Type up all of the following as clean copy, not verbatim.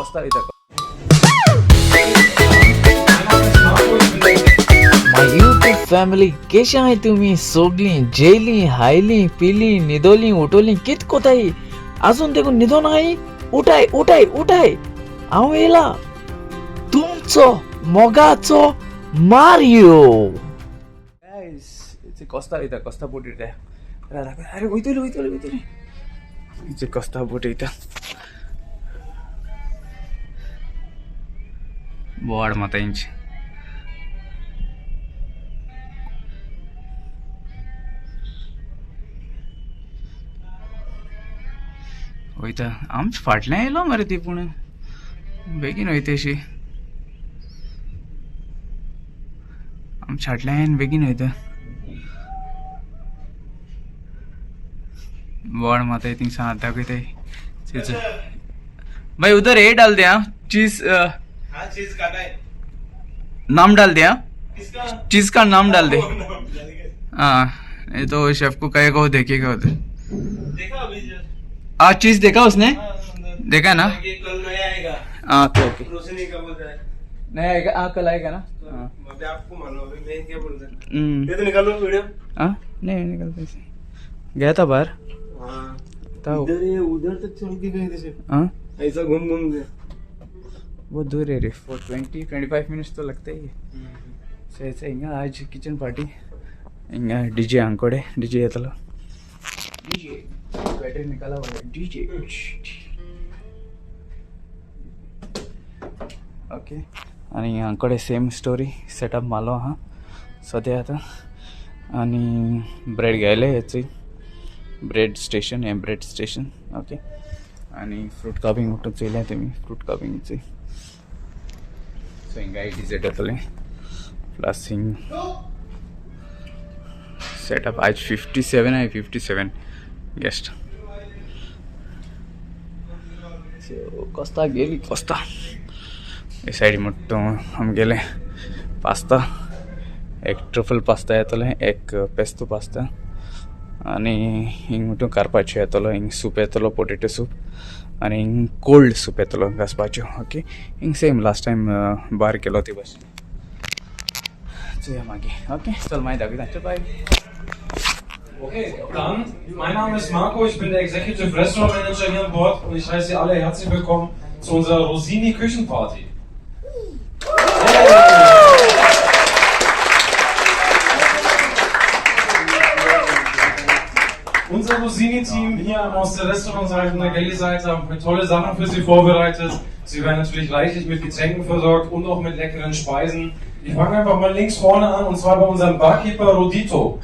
Costa वयता my YouTube family केशा आहे तुम्ही सोगली जेली हायली पिली निदोली उठोली कित कोताई अजून देखून निदो नाही उठाय उठाय उठाय हांव येला तुमचो मोगाचो मारियो गाइस इट्स कोस्ता वयता कोस्ता बोट इटा अरे वयतली इट्स कोस्ता बोट इटा बोवाड माता इंच वयता आमच्या फाटल्यान येयलो मरे ती पूण बेगीन वयता अशी आमच्या फाटल्यान बेगीन वयता बोवाड माता थिंग हात दाखयताय भाई उधर ये डाल दे हाँ चीज चीज का नाम डाल दे हाँ किसका चीज का नाम डाल दे हाँ ये तो शेफ को कहेगा वो देखेगा उधर देखा अभी आज चीज देखा उसने देखा ना ये कल नया आएगा हाँ ओके रोशनी का बोल रहा है नहीं आएगा हाँ कल आएगा ना हाँ अभी आपको मानो अभी मैं क्या बोल रहा हूँ ये तो निकालो वीडियो हाँ नहीं निकलता से गया था बाहर हाँ था वो। इधर ये उधर तक चल के गए थे हाँ ऐसा घूम घूम के बहुत दूर है रे फॉर 20-25 मिनट्स तो लगते ही है सही सही हिंगा आज किचन पार्टी हिंगा डीजे अंकोडे डीजे येतलो डीजे बैटरी निकाला हुआ है डीजे ओके आणि अंकोडे सेम स्टोरी सेटअप मालो हा सध्या आता आणि ब्रेड घ्यायला याची ब्रेड स्टेशन ओके आणि फ्रूट कापिंग उठून चयल्या तुम्ही फ्रूट कापिंगची सो हिंगा डीजे येतले प्लस हिंग सेटअप आज 57 आहे 57 गेस्ट कोस्ता गेली कोस्ता ये साइड मोठं हम गेले पास्ता एक ट्रफल पास्ता येतले एक पेस्तो पास्ता आणि हिंग मोठं कार्पाचो येतलो हिंग सूप येतलो पोटेटो सूप आणि हिंग कोल्ड सूप येतलो गसपाचो ओके हिंग सेम लास्ट टाइम बार केलो ती बस चुया मागे ओके चल माय दाखवता bye Okay, dann, mein Name ist Marco, ich bin der Executive Restaurant Manager hier an Bord und ich heiße Sie alle herzlich willkommen zu unserer Rosini Küchenparty. Unser Rosini-Team hier aus der Restaurantseite und der Galley-Seite haben tolle Sachen für Sie vorbereitet. Sie werden natürlich reichlich mit Getränken versorgt und auch mit leckeren Speisen. Ich fange einfach mal links vorne an und zwar bei unserem Barkeeper Rodito.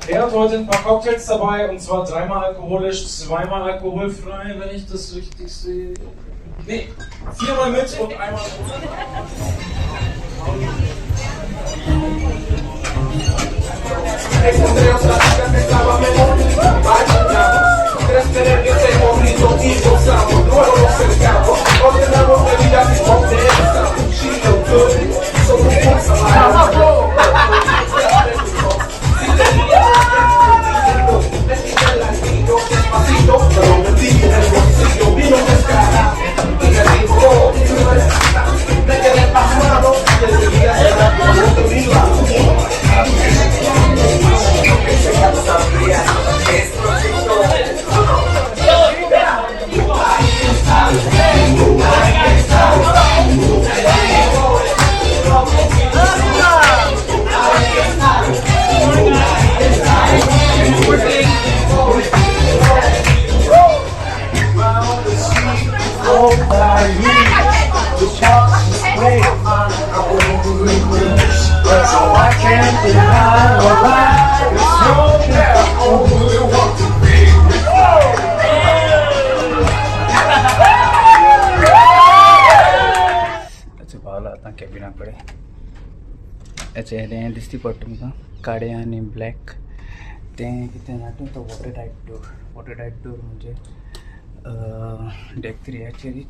Er hat heute ein paar Cocktails dabei und zwar 3-mal alkoholisch, 2-mal alkoholfrei, wenn ich das richtig sehe. Nee, 4-mal mit und 1-mal कॅबिनाकडे याचे हें दिसती पडटा तुमकां काळे आनी black तें कितें नाटून तो water type door म्हणजे डेक 3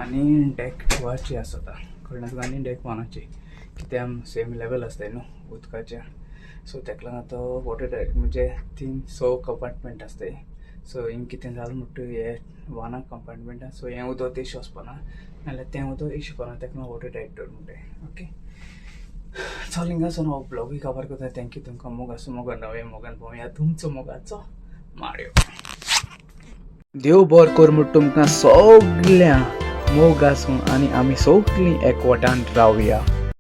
आनी डेक 2 आसता कळना तुका आनी डेक 1 कित्याक सेम लेवल आसताय न्हू उदकाच्या सो तेका लागून आतां वॉटर टायट म्हणजे 300 कंपार्टमेंट आसताय. सो हिंग कितें जालें म्हणटा हे 1 कंपार्टमेंटा सो हें उदक तेश वचपाना नाल्यार तें उदक इशपाना तेका लागून वॉटर टायट डोर म्हणटाय. ओके चल हिंगासून हो ब्लॉगूय कवर करता. थँक्यू तुमकां मोगाचो मोगा नवे मोगान पळोवया तुमचो मोगाचो माड्यो. देव बरें कर म्हूण तुमकां सगळ्या मोग आसूं आनी आमी सगळीं एकवटान रावया.